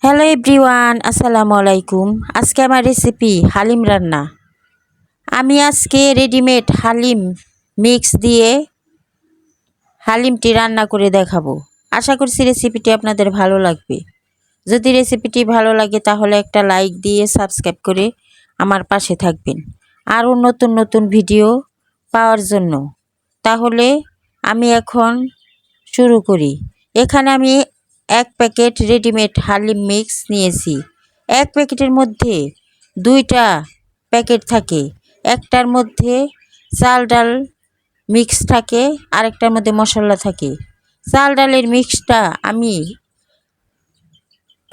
Hello everyone, আসসালামু আলাইকুম। আজকে আমার রেসিপি হালিম রান্না। আমি আজকে রেডিমেড হালিম মিক্স দিয়ে হালিমটি রান্না করে দেখাবো। আশা করছি রেসিপিটি আপনাদের ভালো লাগবে। যদি রেসিপিটি ভালো লাগে তাহলে একটা লাইক দিয়ে সাবস্ক্রাইব করে আমার পাশে থাকবেন আরও নতুন নতুন ভিডিও পাওয়ার জন্য। তাহলে আমি এখন শুরু করি। এখানে আমি 1 প্যাকেট রেডিমেড হালিম মিক্স নিয়েছি। 1 প্যাকেটের মধ্যে 2টা প্যাকেট থাকে। একটার মধ্যে চাল ডাল মিক্স থাকে, আরেকটার মধ্যে মশলা থাকে। চাল ডালের মিক্সটা আমি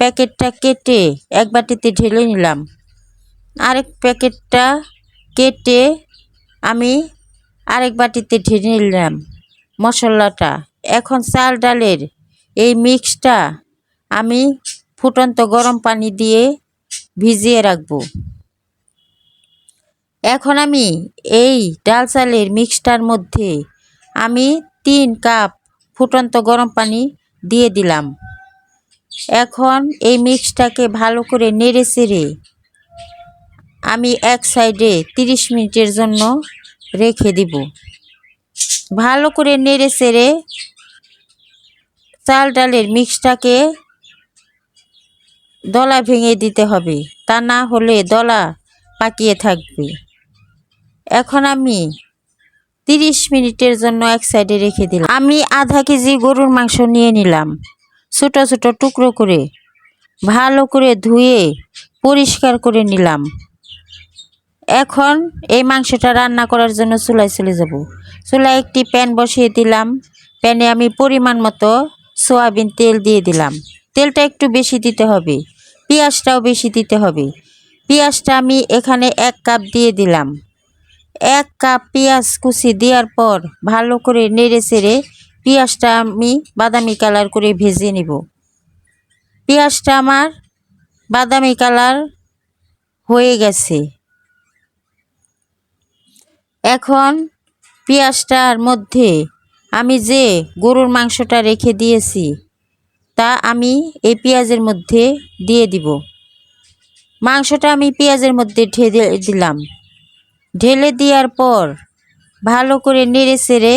প্যাকেটটা কেটে এক বাটিতে ঢেলে নিলাম। আরেক প্যাকেটটা কেটে আমি আরেক বাটিতে ঢেলে নিলাম মশলাটা। এখন চাল ডালের এই মিক্সটা আমি ফুটন্ত গরম পানি দিয়ে ভিজিয়ে রাখবো। এখন আমি এই ডাল চালের মিক্সটার মধ্যে আমি 3 কাপ ফুটন্ত গরম পানি দিয়ে দিলাম। এখন এই মিক্সটাকে ভালো করে নেড়ে চেড়ে আমি এক সাইডে 30 মিনিটের জন্য রেখে দিব। ভালো করে নেড়ে চেড়ে চাল ডালের মিক্সটাকে দলা ভেঙে দিতে হবে, তা না হলে দলা পাকিয়ে থাকবে। এখন আমি 30 মিনিটের জন্য এক সাইডে রেখে দিলাম। আমি আধা কেজি গরুর মাংস নিয়ে নিলাম। ছোট ছোট টুকরো করে ভালো করে ধুয়ে পরিষ্কার করে নিলাম। এখন এই মাংসটা রান্না করার জন্য চুলায় চলে যাব। চুলায় একটি প্যান বসিয়ে দিলাম। প্যানে আমি পরিমাণ মতো সয়াবিন তেল দিয়ে দিলাম। তেলটা একটু বেশি দিতে হবে, পেঁয়াজটাও বেশি দিতে হবে। পেঁয়াজটা আমি এখানে 1 কাপ দিয়ে দিলাম। 1 কাপ পেঁয়াজ কুচি দেওয়ার পর ভালো করে নেড়ে চেড়ে পেঁয়াজটা আমি বাদামি কালার করে ভেজে নিব। পেঁয়াজটা আমার বাদামি কালার হয়ে গেছে। এখন পেঁয়াজটার মধ্যে আমি যে গরুর মাংসটা রেখে দিয়েছি তা আমি এই পেঁয়াজের মধ্যে দিয়ে দিব। মাংসটা আমি পেঁয়াজের মধ্যে ঢেলে দিলাম। ঢেলে দেওয়ার পর ভালো করে নেড়ে চেড়ে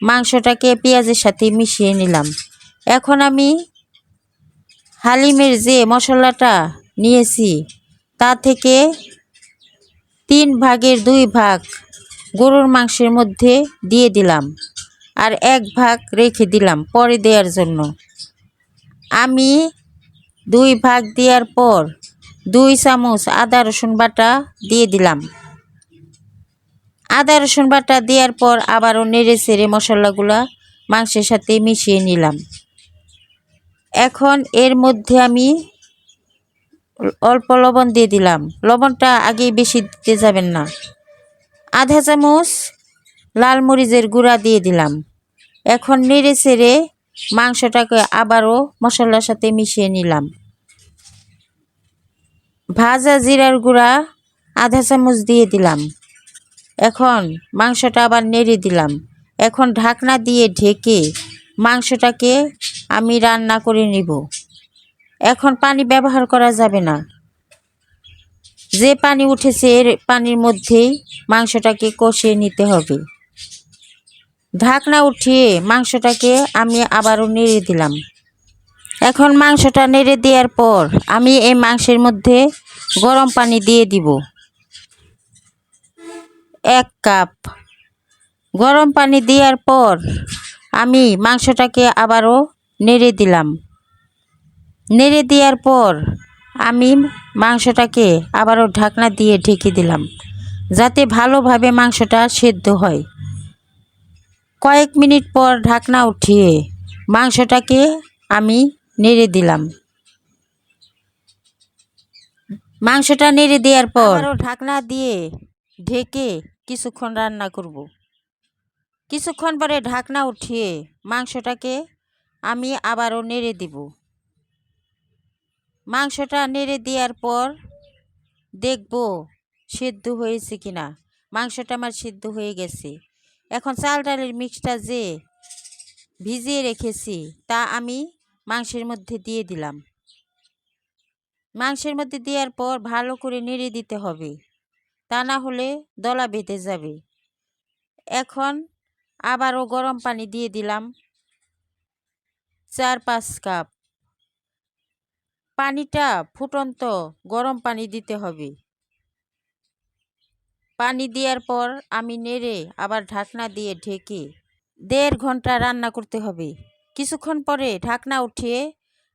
মাংসটাকে পেঁয়াজের সাথে মিশিয়ে নিলাম। এখন আমি হালিমের যে মশলাটা নিয়েছি তা থেকে 3 ভাগের 2 ভাগ গরুর মাংসের মধ্যে দিয়ে দিলাম, আর 1 ভাগ রেখে দিলাম পরে দেওয়ার জন্য। আমি 2 ভাগ দেওয়ার পর 2 চামচ আদা রসুন বাটা দিয়ে দিলাম। আদা রসুন বাটা দেওয়ার পর আবারও নেড়ে চেড়ে মশলাগুলা মাংসের সাথে মিশিয়ে নিলাম। এখন এর মধ্যে আমি অল্প লবণ দিয়ে দিলাম। লবণটা আগে বেশি দিতে যাবেন না। আধা চামচ লাল মরিচের গুঁড়া দিয়ে দিলাম। এখন নেড়ে চেড়ে মাংসটাকে আবারও মশলার সাথে মিশিয়ে নিলাম। ভাজা জিরার গুঁড়া আধা চামচ দিয়ে দিলাম। এখন মাংসটা আবার নেড়ে দিলাম। এখন ঢাকনা দিয়ে ঢেকে মাংসটাকে আমি রান্না করে নিব। এখন পানি ব্যবহার করা যাবে না। যে পানি উঠেছে এর পানির মধ্যেই মাংসটাকে কষিয়ে নিতে হবে। ঢাকনা উঠিয়ে মাংসটাকে আমি আবারও নেড়ে দিলাম। এখন মাংসটা নেড়ে দেওয়ার পর আমি এই মাংসের মধ্যে গরম পানি দিয়ে দিব। 1 কাপ গরম পানি দেওয়ার পর আমি মাংসটাকে আবারও নেড়ে দিলাম। নেড়ে দেওয়ার পর আমি মাংসটাকে আবারও ঢাকনা দিয়ে ঢেকে দিলাম, যাতে ভালোভাবে মাংসটা সেদ্ধ হয়। কয়েক মিনিট পর ঢাকনা উঠিয়ে মাংসটাকে আমি নেড়ে দিলাম। মাংসটা নেড়ে দেওয়ার পর আবারও ঢাকনা দিয়ে ঢেকে কিছুক্ষণ রান্না করব। কিছুক্ষণ পরে ঢাকনা উঠিয়ে মাংসটাকে আমি আবারও নেড়ে দিব। মাংসটা নেড়ে দেওয়ার পর দেখব সেদ্ধ হয়েছে কিনা। মাংসটা আমার সেদ্ধ হয়ে গেছে। এখন চাল ডালের মিক্সটা যে ভিজিয়ে রেখেছি তা আমি মাংসের মধ্যে দিয়ে দিলাম। মাংসের মধ্যে দেওয়ার পর ভালো করে নেড়ে দিতে হবে, তা না হলে দলা বেঁধে যাবে। এখন আবারও গরম পানি দিয়ে দিলাম 4-5 কাপ। পানিটা ফুটন্ত গরম পানি দিতে হবে। পানি দেওয়ার পর আমি নেড়ে আবার ঢাকনা দিয়ে ঢেকে 1.5 ঘন্টা রান্না করতে হবে। কিছুক্ষণ পরে ঢাকনা উঠিয়ে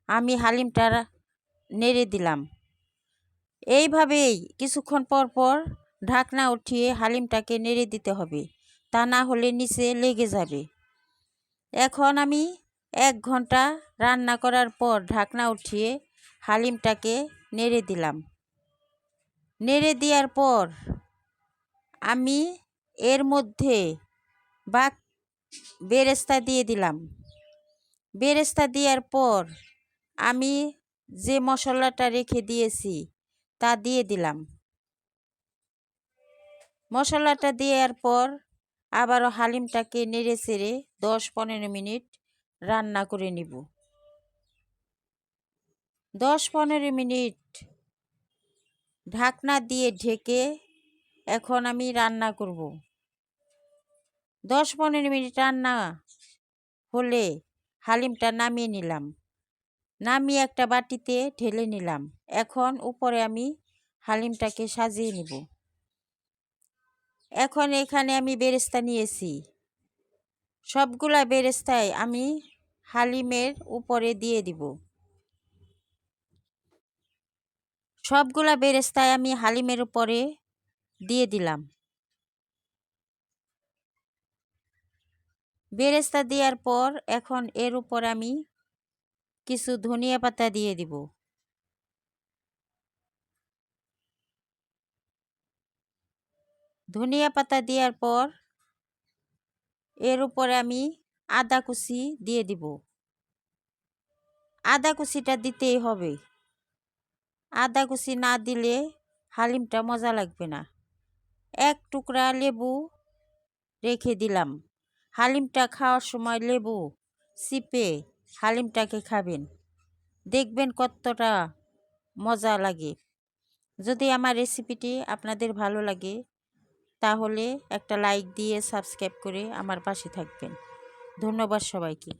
আমি হালিমটা নেড়ে দিলাম। এইভাবেই কিছুক্ষণ পর পর ঢাকনা উঠিয়ে হালিমটাকে নেড়ে দিতে হবে, তা না হলে নিচে লেগে যাবে। এখন আমি 1 ঘন্টা রান্না করার পর ঢাকনা উঠিয়ে হালিমটাকে নেড়ে দিলাম। নেড়ে দেওয়ার পর আমি এর মধ্যে বেরেস্তা দিয়ে দিলাম। বেরেস্তা দেওয়ার পর আমি যে মশলাটা রেখে দিয়েছি তা দিয়ে দিলাম। মশলাটা দেওয়ার পর আবারও হালিমটাকে নেড়ে চেড়ে 10-15 মিনিট রান্না করে নিব। 10-15 মিনিট ঢাকনা দিয়ে ঢেকে এখন আমি রান্না করব। 10-15 মিনিট রান্না হলে হালিমটা নামিয়ে নিলাম। নামিয়ে একটা বাটিতে ঢেলে নিলাম। এখন উপরে আমি হালিমটাকে সাজিয়ে নিব। এখন এখানে আমি বেরেস্তা নিয়েছি। সবগুলা বেরেস্তায় আমি হালিমের উপরে দিয়ে দিব। সবগুলা বেরেস্তায় আমি হালিমের উপরে দিয়ে দিলাম। বেরেস্তা দেওয়ার পর এখন এর উপর আমি কিছু ধনিয়া পাতা দিয়ে দিব। ধনিয়া পাতা দেওয়ার পর এর উপরে আমি আদা কুচি দিয়ে দিব। আদা কুচিটা দিতেই হবে। আদা কুচি না দিলে হালিমটা মজা লাগবে না। 1 টুকরা লেবু রেখে দিলাম। হালিমটা খাওয়ার সময় লেবু চিপে হালিমটাকে খাবেন, দেখবেন কতটা মজা লাগে। যদি আমার রেসিপিটি আপনাদের ভালো লাগে তাহলে একটা লাইক দিয়ে সাবস্ক্রাইব করে আমার পাশে থাকবেন। ধন্যবাদ সবাইকে।